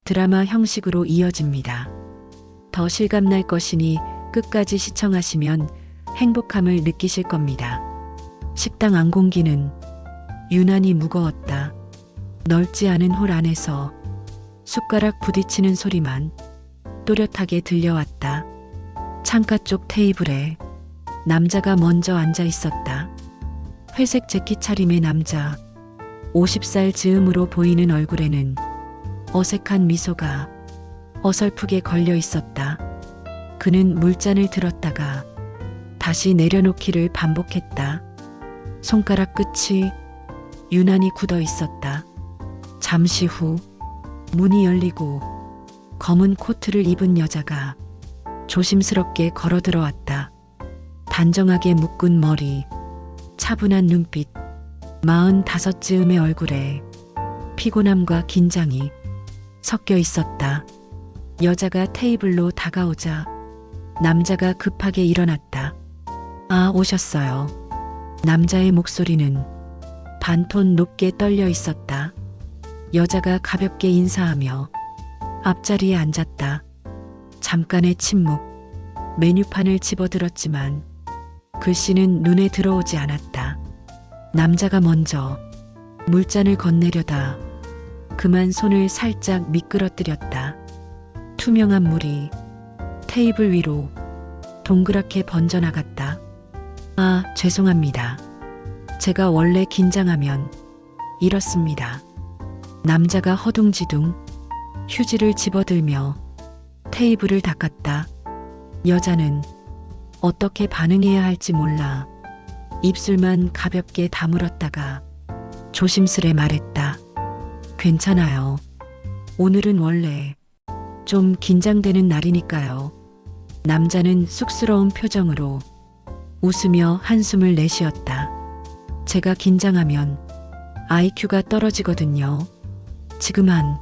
드라마 형식으로 이어집니다. 더 실감날 것이니 끝까지 시청하시면 행복함을 느끼실 겁니다. 식당 안공기는 유난히 무거웠다. 넓지 않은 홀 안에서 숟가락 부딪히는 소리만 또렷하게 들려왔다. 창가 쪽 테이블에 남자가 먼저 앉아 있었다. 회색 재킷 차림의 남자, 50살 즈음으로 보이는 얼굴에는 어색한 미소가 어설프게 걸려 있었다. 그는 물잔을 들었다가 다시 내려놓기를 반복했다. 손가락 끝이 유난히 굳어 있었다. 잠시 후 문이 열리고 검은 코트를 입은 여자가 조심스럽게 걸어 들어왔다. 단정하게 묶은 머리, 차분한 눈빛, 45즈음의 얼굴에 피곤함과 긴장이 섞여 있었다. 여자가 테이블로 다가오자 남자가 급하게 일어났다. 아, 오셨어요. 남자의 목소리는 반톤 높게 떨려 있었다. 여자가 가볍게 인사하며 앞자리에 앉았다. 잠깐의 침묵, 메뉴판을 집어들었지만 글씨는 눈에 들어오지 않았다. 남자가 먼저 물잔을 건네려다 그만 손을 살짝 미끄러뜨렸다. 투명한 물이 테이블 위로 동그랗게 번져나갔다. 아, 죄송합니다. 제가 원래 긴장하면 이렇습니다. 남자가 허둥지둥 휴지를 집어들며 테이블을 닦았다. 여자는 어떻게 반응해야 할지 몰라 입술만 가볍게 다물었다가 조심스레 말했다. 괜찮아요. 오늘은 원래 좀 긴장되는 날이니까요. 남자는 쑥스러운 표정으로 웃으며 한숨을 내쉬었다. 제가 긴장하면 IQ가 떨어지거든요. 지금 한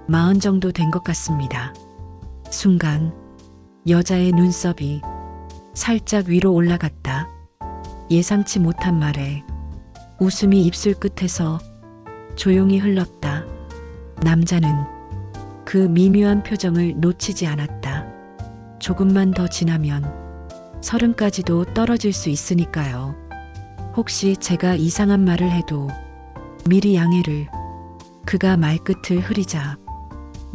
40 정도 된 것 같습니다. 순간 여자의 눈썹이 살짝 위로 올라갔다. 예상치 못한 말에 웃음이 입술 끝에서 조용히 흘렀다. 남자는 그 미묘한 표정을 놓치지 않았다. 조금만 더 지나면 30까지도 떨어질 수 있으니까요. 혹시 제가 이상한 말을 해도 미리 양해를. 그가 말끝을 흐리자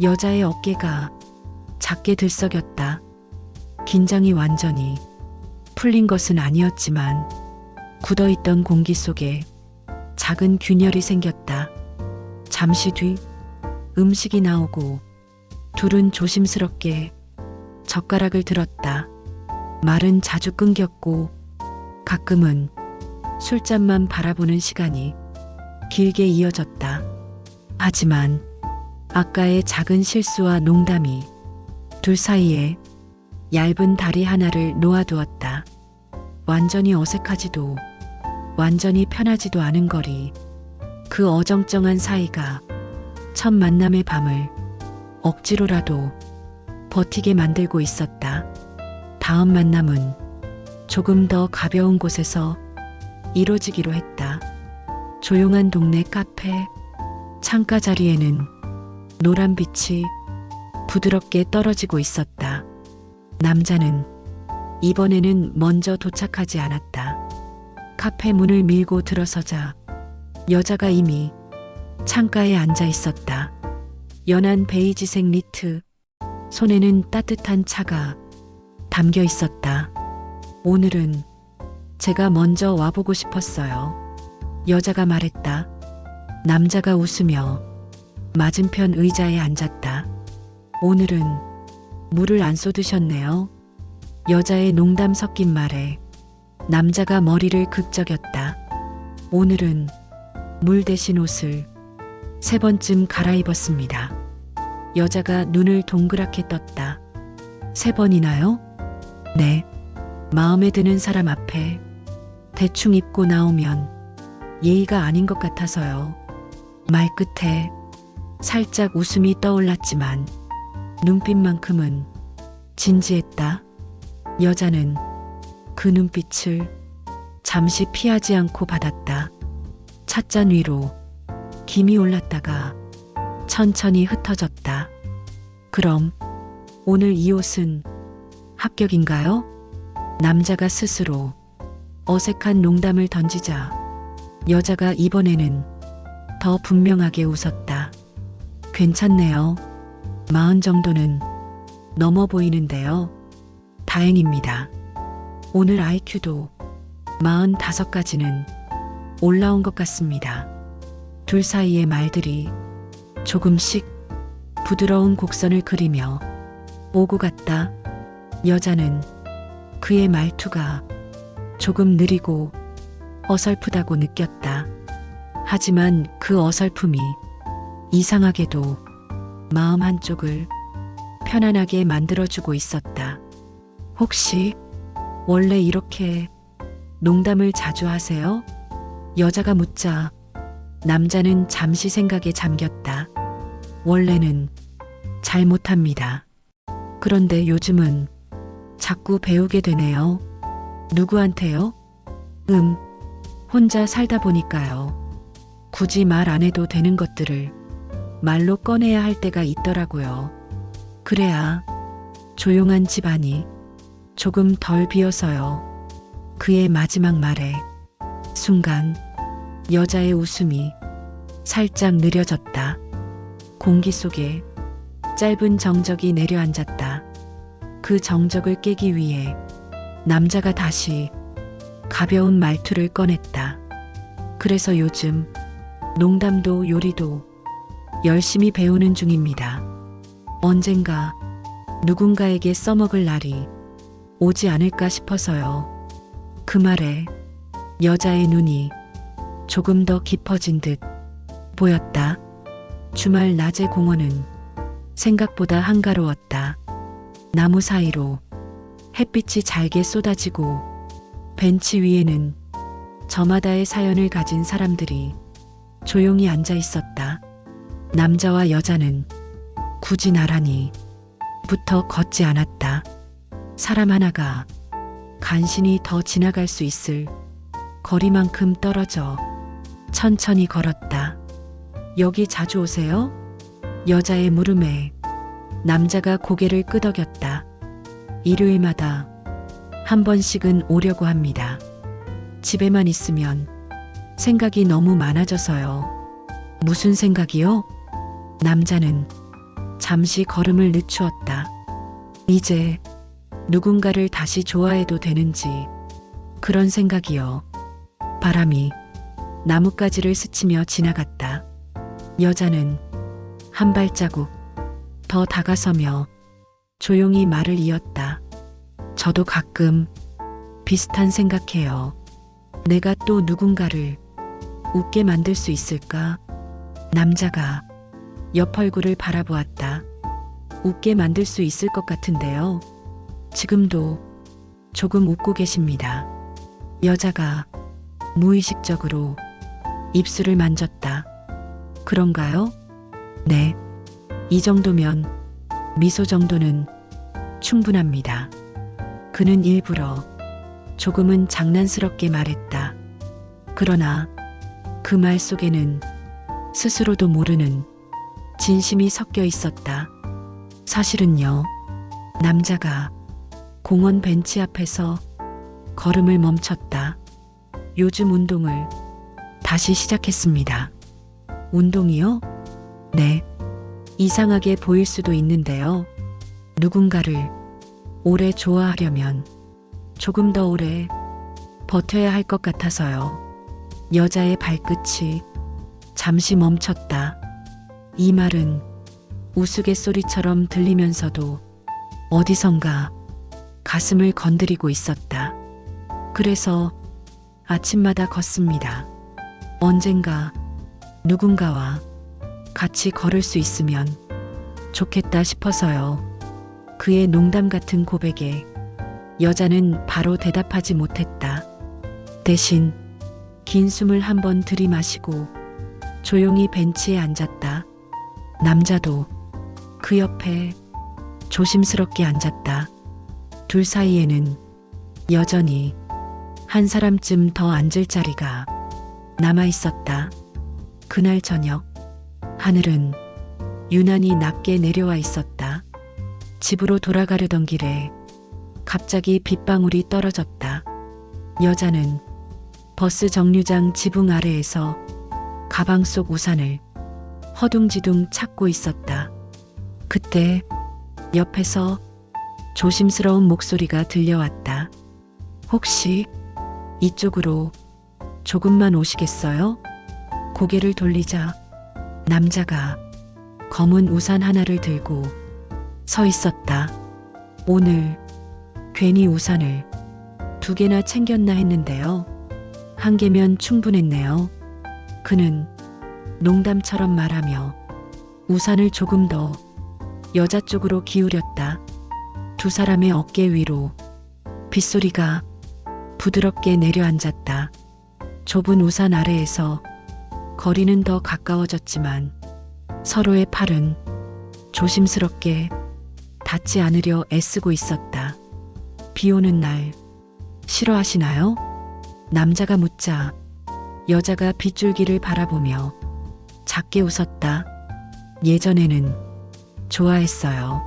여자의 어깨가 작게 들썩였다. 긴장이 완전히 풀린 것은 아니었지만 굳어있던 공기 속에 작은 균열이 생겼다. 잠시 뒤 음식이 나오고 둘은 조심스럽게 젓가락을 들었다. 말은 자주 끊겼고 가끔은 술잔만 바라보는 시간이 길게 이어졌다. 하지만 아까의 작은 실수와 농담이 둘 사이에 얇은 다리 하나를 놓아두었다. 완전히 어색하지도 완전히 편하지도 않은 거리. 그 어정쩡한 사이가 첫 만남의 밤을 억지로라도 버티게 만들고 있었다. 다음 만남은 조금 더 가벼운 곳에서 이루어지기로 했다. 조용한 동네 카페. 창가 자리에는 노란 빛이 부드럽게 떨어지고 있었다. 남자는 이번에는 먼저 도착하지 않았다. 카페 문을 밀고 들어서자 여자가 이미 창가에 앉아 있었다. 연한 베이지색 니트, 손에는 따뜻한 차가 담겨 있었다. 오늘은 제가 먼저 와보고 싶었어요. 여자가 말했다. 남자가 웃으며 맞은편 의자에 앉았다. 오늘은 물을 안 쏟으셨네요. 여자의 농담 섞인 말에 남자가 머리를 극적였다. 오늘은 물 대신 옷을 3번쯤 갈아입었습니다. 여자가 눈을 동그랗게 떴다. 3번이나요? 네. 마음에 드는 사람 앞에 대충 입고 나오면 예의가 아닌 것 같아서요. 말끝에 살짝 웃음이 떠올랐지만 눈빛만큼은 진지했다. 여자는 그 눈빛을 잠시 피하지 않고 받았다. 찻잔 위로 김이 올랐다가 천천히 흩어졌다. 그럼 오늘 이 옷은 합격인가요? 남자가 스스로 어색한 농담을 던지자 여자가 이번에는 더 분명하게 웃었다. 괜찮네요. 40 정도는 넘어 보이는데요. 다행입니다. 오늘 IQ도 45까지는 올라온 것 같습니다. 둘 사이의 말들이 조금씩 부드러운 곡선을 그리며 오고 갔다. 여자는 그의 말투가 조금 느리고 어설프다고 느꼈다. 하지만 그 어설픔이 이상하게도 마음 한쪽을 편안하게 만들어주고 있었다. 혹시 원래 이렇게 농담을 자주 하세요? 여자가 묻자 남자는 잠시 생각에 잠겼다. 원래는 잘 못합니다. 그런데 요즘은 자꾸 배우게 되네요. 누구한테요? 혼자 살다 보니까요. 굳이 말 안 해도 되는 것들을 말로 꺼내야 할 때가 있더라고요. 그래야 조용한 집안이 조금 덜 비어서요. 그의 마지막 말에 순간 여자의 웃음이 살짝 느려졌다. 공기 속에 짧은 정적이 내려앉았다. 그 정적을 깨기 위해 남자가 다시 가벼운 말투를 꺼냈다. 그래서 요즘 농담도 요리도 열심히 배우는 중입니다. 언젠가 누군가에게 써먹을 날이 오지 않을까 싶어서요. 그 말에 여자의 눈이 조금 더 깊어진 듯 보였다. 주말 낮의 공원은 생각보다 한가로웠다. 나무 사이로 햇빛이 잘게 쏟아지고 벤치 위에는 저마다의 사연을 가진 사람들이 조용히 앉아 있었다. 남자와 여자는 굳이 나란히 붙어 걷지 않았다. 사람 하나가 간신히 더 지나갈 수 있을 거리만큼 떨어져 천천히 걸었다. 여기 자주 오세요? 여자의 물음에 남자가 고개를 끄덕였다. 일요일마다 한 번씩은 오려고 합니다. 집에만 있으면 생각이 너무 많아져서요. 무슨 생각이요? 남자는 잠시 걸음을 늦추었다. 이제 누군가를 다시 좋아해도 되는지 그런 생각이요. 바람이 나뭇가지를 스치며 지나갔다. 여자는 한 발자국 더 다가서며 조용히 말을 이었다. 저도 가끔 비슷한 생각해요. 내가 또 누군가를 웃게 만들 수 있을까? 남자가 옆 얼굴을 바라보았다. 웃게 만들 수 있을 것 같은데요. 지금도 조금 웃고 계십니다. 여자가 무의식적으로 입술을 만졌다. 그런가요? 네. 이 정도면 미소 정도는 충분합니다. 그는 일부러 조금은 장난스럽게 말했다. 그러나 그 말 속에는 스스로도 모르는 진심이 섞여 있었다. 사실은요, 남자가 공원 벤치 앞에서 걸음을 멈췄다. 요즘 운동을 다시 시작했습니다. 운동이요? 네. 이상하게 보일 수도 있는데요. 누군가를 오래 좋아하려면 조금 더 오래 버텨야 할 것 같아서요. 여자의 발끝이 잠시 멈췄다. 이 말은 우스갯소리처럼 들리면서도 어디선가 가슴을 건드리고 있었다. 그래서 아침마다 걷습니다. 언젠가 누군가와 같이 걸을 수 있으면 좋겠다 싶어서요. 그의 농담 같은 고백에 여자는 바로 대답하지 못했다. 대신 긴 숨을 한번 들이마시고 조용히 벤치에 앉았다. 남자도 그 옆에 조심스럽게 앉았다. 둘 사이에는 여전히 한 사람쯤 더 앉을 자리가 남아 있었다. 그날 저녁 하늘은 유난히 낮게 내려와 있었다. 집으로 돌아가려던 길에 갑자기 빗방울이 떨어졌다. 여자는 버스 정류장 지붕 아래에서 가방 속 우산을 허둥지둥 찾고 있었다. 그때 옆에서 조심스러운 목소리가 들려왔다. 혹시 이쪽으로 조금만 오시겠어요? 고개를 돌리자 남자가 검은 우산 하나를 들고 서 있었다. 오늘 괜히 우산을 2개나 챙겼나 했는데요. 1개면 충분했네요. 그는 농담처럼 말하며 우산을 조금 더 여자 쪽으로 기울였다. 두 사람의 어깨 위로 빗소리가 부드럽게 내려앉았다. 좁은 우산 아래에서 거리는 더 가까워졌지만 서로의 팔은 조심스럽게 닿지 않으려 애쓰고 있었다. 비 오는 날 싫어하시나요? 남자가 묻자 여자가 빗줄기를 바라보며 작게 웃었다. 예전에는 좋아했어요.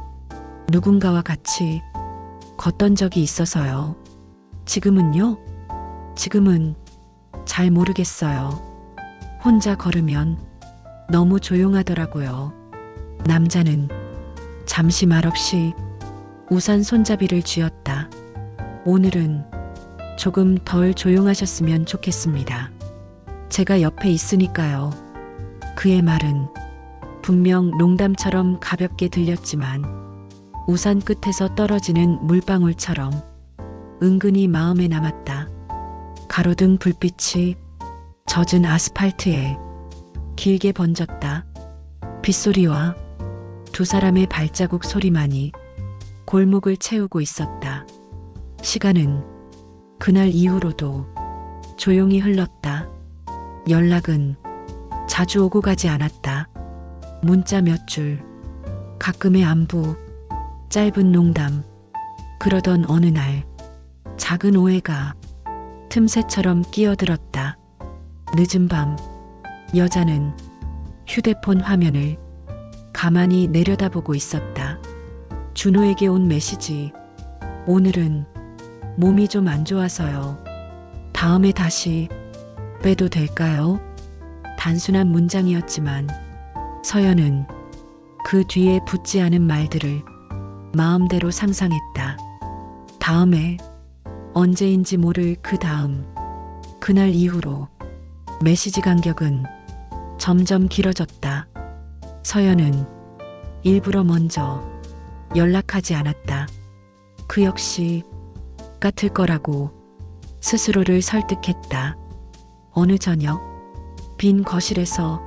누군가와 같이 걷던 적이 있어서요. 지금은요? 지금은 잘 모르겠어요. 혼자 걸으면 너무 조용하더라고요. 남자는 잠시 말없이 우산 손잡이를 쥐었다. 오늘은 조금 덜 조용하셨으면 좋겠습니다. 제가 옆에 있으니까요. 그의 말은 분명 농담처럼 가볍게 들렸지만 우산 끝에서 떨어지는 물방울처럼 은근히 마음에 남았다. 가로등 불빛이 젖은 아스팔트에 길게 번졌다. 빗소리와 두 사람의 발자국 소리만이 골목을 채우고 있었다. 시간은 그날 이후로도 조용히 흘렀다. 연락은 자주 오고 가지 않았다. 문자 몇 줄, 가끔의 안부, 짧은 농담. 그러던 어느 날 작은 오해가 틈새처럼 끼어들었다. 늦은 밤 여자는 휴대폰 화면을 가만히 내려다보고 있었다. 준호에게 온 메시지. 오늘은 몸이 좀 안 좋아서요. 다음에 다시 빼도 될까요? 단순한 문장이었지만 서연은 그 뒤에 붙지 않은 말들을 마음대로 상상했다. 다음에 언제인지 모를 그 다음. 그날 이후로 메시지 간격은 점점 길어졌다. 서연은 일부러 먼저 연락하지 않았다. 그 역시 같을 거라고 스스로를 설득했다. 어느 저녁 빈 거실에서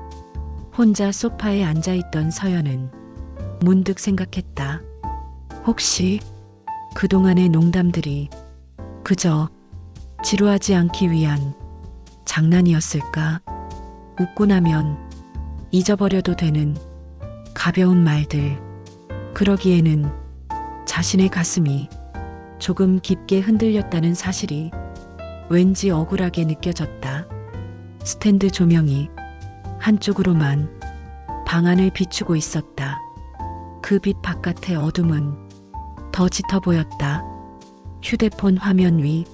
혼자 소파에 앉아있던 서연은 문득 생각했다. 혹시 그동안의 농담들이 그저 지루하지 않기 위한 장난이었을까? 웃고 나면 잊어버려도 되는 가벼운 말들. 그러기에는 자신의 가슴이 조금 깊게 흔들렸다는 사실이 왠지 억울하게 느껴졌다. 스탠드 조명이 한쪽으로만 방안을 비추고 있었다. 그 빛 바깥의 어둠은 더 짙어 보였다. 휴대폰 화면 위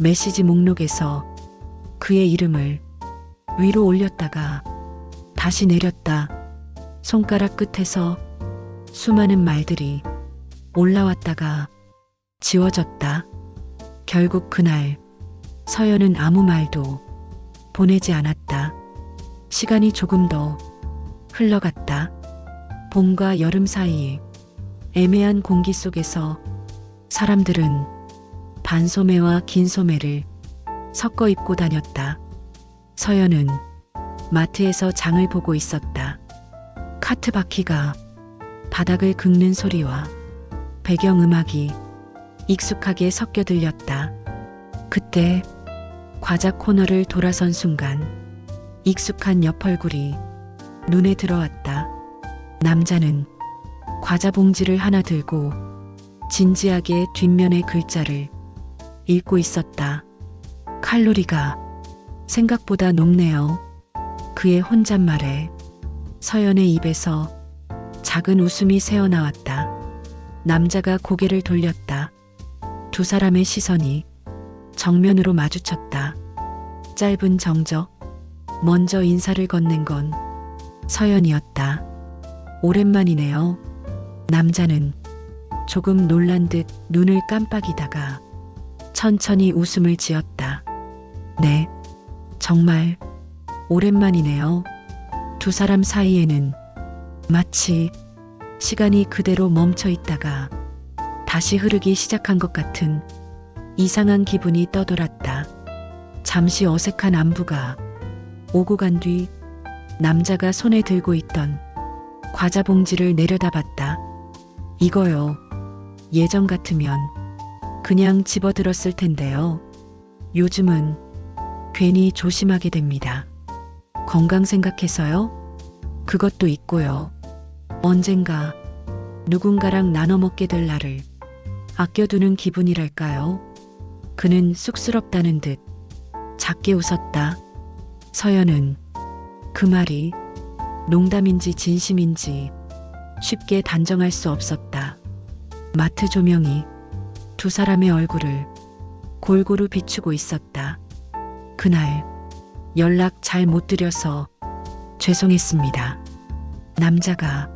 메시지 목록에서 그의 이름을 위로 올렸다가 다시 내렸다. 손가락 끝에서 수많은 말들이 올라왔다가 지워졌다. 결국 그날 서연은 아무 말도 보내지 않았다. 시간이 조금 더 흘러갔다. 봄과 여름 사이 애매한 공기 속에서 사람들은 반소매와 긴 소매를 섞어 입고 다녔다. 서연은 마트에서 장을 보고 있었다. 카트 바퀴가 바닥을 긁는 소리와 배경음악이 익숙하게 섞여 들렸다. 그때 과자 코너를 돌아선 순간 익숙한 옆얼굴이 눈에 들어왔다. 남자는 과자 봉지를 하나 들고 진지하게 뒷면의 글자를 읽고 있었다. 칼로리가 생각보다 높네요. 그의 혼잣말에 서연의 입에서 작은 웃음이 새어나왔다. 남자가 고개를 돌렸다. 두 사람의 시선이 정면으로 마주쳤다. 짧은 정적. 먼저 인사를 건넨 건 서연이었다. 오랜만이네요. 남자는 조금 놀란 듯 눈을 깜빡이다가 천천히 웃음을 지었다. 네, 정말 오랜만이네요. 두 사람 사이에는 마치 시간이 그대로 멈춰 있다가 다시 흐르기 시작한 것 같은 이상한 기분이 떠돌았다. 잠시 어색한 안부가 오고 간 뒤 남자가 손에 들고 있던 과자 봉지를 내려다봤다. 이거요. 예전 같으면 그냥 집어들었을 텐데요. 요즘은 괜히 조심하게 됩니다. 건강 생각해서요? 그것도 있고요. 언젠가 누군가랑 나눠 먹게 될 날을 아껴두는 기분이랄까요? 그는 쑥스럽다는 듯 작게 웃었다. 서연은 그 말이 농담인지 진심인지 쉽게 단정할 수 없었다. 마트 조명이 두 사람의 얼굴을 골고루 비추고 있었다. 그날 연락 잘 못 드려서 죄송했습니다. 남자가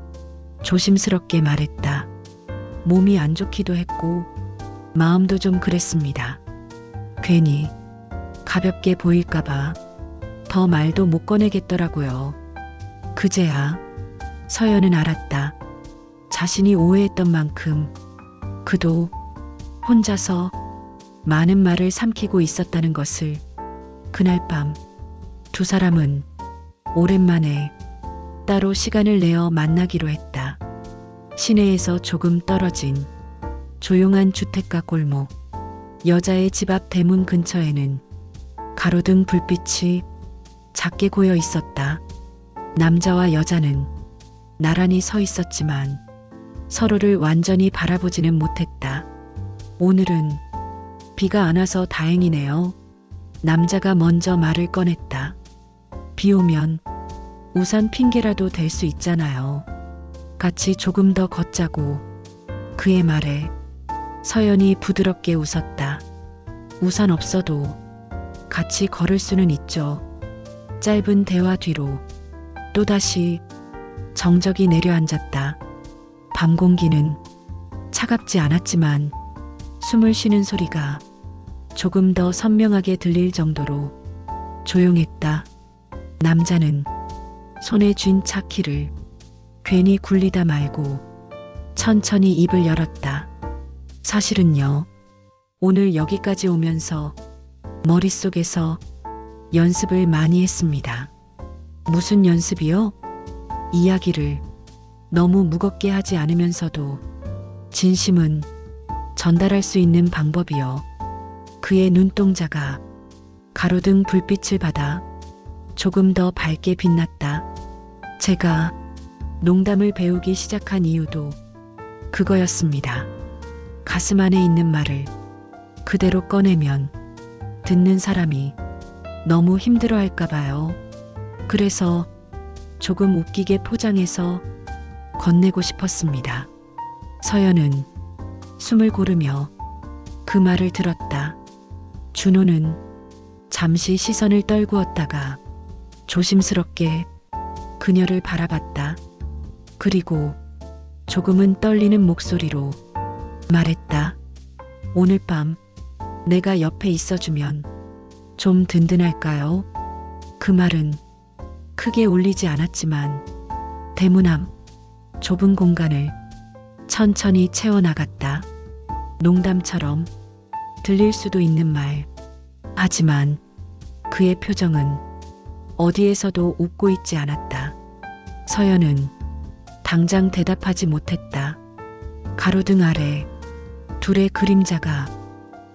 조심스럽게 말했다. 몸이 안 좋기도 했고 마음도 좀 그랬습니다. 괜히 가볍게 보일까봐 더 말도 못 꺼내겠더라고요. 그제야 서연은 알았다. 자신이 오해했던 만큼 그도 혼자서 많은 말을 삼키고 있었다는 것을. 그날 밤 두 사람은 오랜만에 따로 시간을 내어 만나기로 했다. 시내에서 조금 떨어진 조용한 주택가 골목. 여자의 집 앞 대문 근처에는 가로등 불빛이 작게 고여 있었다. 남자와 여자는 나란히 서 있었지만 서로를 완전히 바라보지는 못했다. 오늘은 비가 안 와서 다행이네요. 남자가 먼저 말을 꺼냈다. 비 오면 우산 핑계라도 될 수 있잖아요. 같이 조금 더 걷자고. 그의 말에 서연이 부드럽게 웃었다. 우산 없어도 같이 걸을 수는 있죠. 짧은 대화 뒤로 또다시 정적이 내려앉았다. 밤 공기는 차갑지 않았지만 숨을 쉬는 소리가 조금 더 선명하게 들릴 정도로 조용했다. 남자는 손에 쥔 차키를 괜히 굴리다 말고 천천히 입을 열었다. 사실은요, 오늘 여기까지 오면서 머릿속에서 연습을 많이 했습니다. 무슨 연습이요? 이야기를 너무 무겁게 하지 않으면서도 진심은 전달할 수 있는 방법이요. 그의 눈동자가 가로등 불빛을 받아 조금 더 밝게 빛났다. 제가 농담을 배우기 시작한 이유도 그거였습니다. 가슴 안에 있는 말을 그대로 꺼내면 듣는 사람이 너무 힘들어할까 봐요. 그래서 조금 웃기게 포장해서 건네고 싶었습니다. 서연은 숨을 고르며 그 말을 들었다. 준호는 잠시 시선을 떨구었다가 조심스럽게 그녀를 바라봤다. 그리고 조금은 떨리는 목소리로 말했다. 오늘 밤 내가 옆에 있어주면 좀 든든할까요? 그 말은 크게 울리지 않았지만 대문 앞 좁은 공간을 천천히 채워나갔다. 농담처럼 들릴 수도 있는 말. 하지만 그의 표정은 어디에서도 웃고 있지 않았다. 서연은 당장 대답하지 못했다. 가로등 아래 둘의 그림자가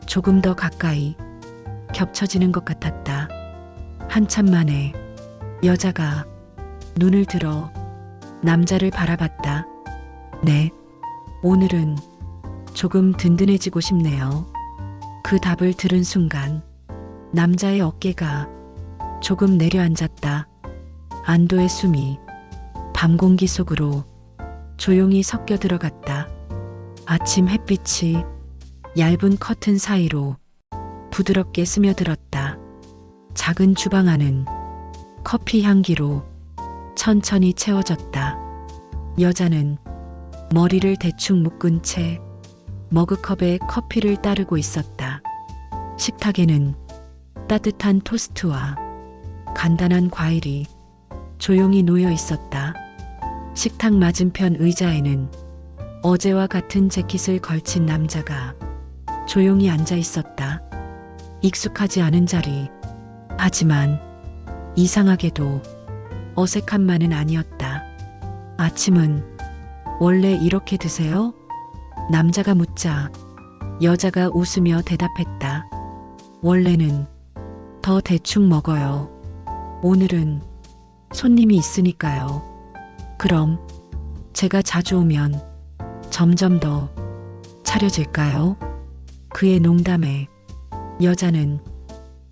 조금 더 가까이 겹쳐지는 것 같았다. 한참 만에 여자가 눈을 들어 남자를 바라봤다. 네, 오늘은 조금 든든해지고 싶네요. 그 답을 들은 순간 남자의 어깨가 조금 내려앉았다. 안도의 숨이 밤 공기 속으로 조용히 섞여 들어갔다. 아침 햇빛이 얇은 커튼 사이로 부드럽게 스며들었다. 작은 주방 안은 커피 향기로 천천히 채워졌다. 여자는 머리를 대충 묶은 채 머그컵에 커피를 따르고 있었다. 식탁에는 따뜻한 토스트와 간단한 과일이 조용히 놓여 있었다. 식탁 맞은편 의자에는 어제와 같은 재킷을 걸친 남자가 조용히 앉아 있었다. 익숙하지 않은 자리. 하지만 이상하게도 어색한만은 아니었다. 아침은 원래 이렇게 드세요? 남자가 묻자 여자가 웃으며 대답했다. 원래는 더 대충 먹어요. 오늘은 손님이 있으니까요. 그럼 제가 자주 오면 점점 더 차려질까요? 그의 농담에 여자는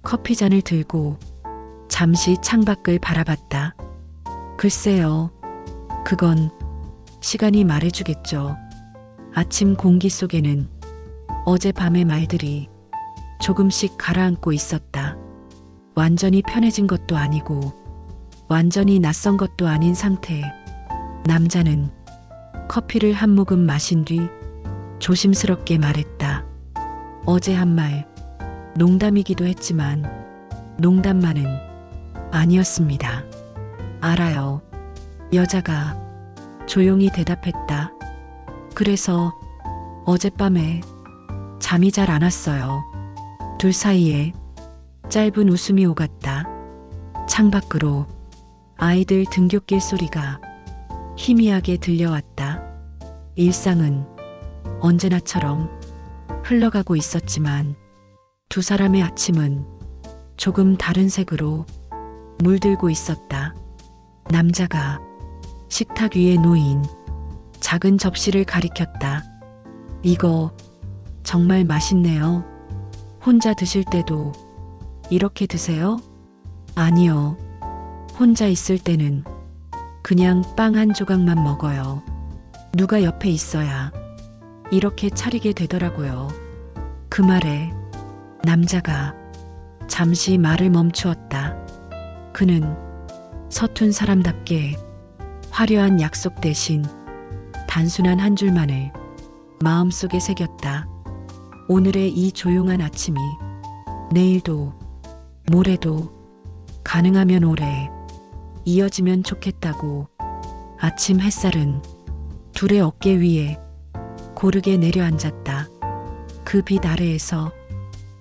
커피잔을 들고 잠시 창밖을 바라봤다. 글쎄요. 그건 시간이 말해주겠죠. 아침 공기 속에는 어젯밤의 말들이 조금씩 가라앉고 있었다. 완전히 편해진 것도 아니고 완전히 낯선 것도 아닌 상태. 남자는 커피를 한 모금 마신 뒤 조심스럽게 말했다. 어제 한 말 농담이기도 했지만 농담만은 아니었습니다. 알아요. 여자가 조용히 대답했다. 그래서 어젯밤에 잠이 잘 안 왔어요. 둘 사이에 짧은 웃음이 오갔다. 창밖으로 아이들 등굣길 소리가 희미하게 들려왔다. 일상은 언제나처럼 흘러가고 있었지만 두 사람의 아침은 조금 다른 색으로 물들고 있었다. 남자가 식탁 위에 놓인 작은 접시를 가리켰다. 이거 정말 맛있네요. 혼자 드실 때도 이렇게 드세요? 아니요. 혼자 있을 때는 그냥 빵 한 조각만 먹어요. 누가 옆에 있어야 이렇게 차리게 되더라고요. 그 말에 남자가 잠시 말을 멈추었다. 그는 서툰 사람답게 화려한 약속 대신 단순한 한 줄만을 마음속에 새겼다. 오늘의 이 조용한 아침이 내일도 모레도 가능하면 오래 이어지면 좋겠다고. 아침 햇살은 둘의 어깨 위에 고르게 내려앉았다. 그 빛 아래에서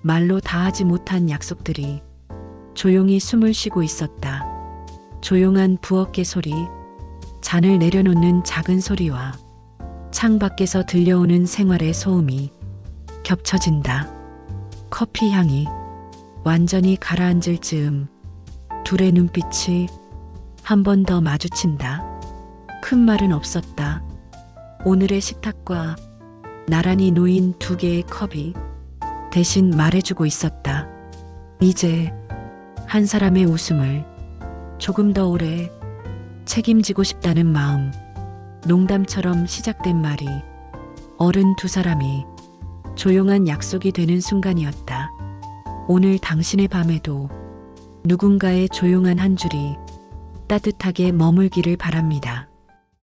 말로 다하지 못한 약속들이 조용히 숨을 쉬고 있었다. 조용한 부엌의 소리, 잔을 내려놓는 작은 소리와 창밖에서 들려오는 생활의 소음이 겹쳐진다. 커피 향이 완전히 가라앉을 즈음 둘의 눈빛이 한 번 더 마주친다. 큰 말은 없었다. 오늘의 식탁과 나란히 놓인 두 개의 컵이 대신 말해주고 있었다. 이제 한 사람의 웃음을 조금 더 오래 책임지고 싶다는 마음. 농담처럼 시작된 말이 어른 두 사람이 조용한 약속이 되는 순간이었다. 오늘 당신의 밤에도 누군가의 조용한 한 줄이 따뜻하게 머물기를 바랍니다.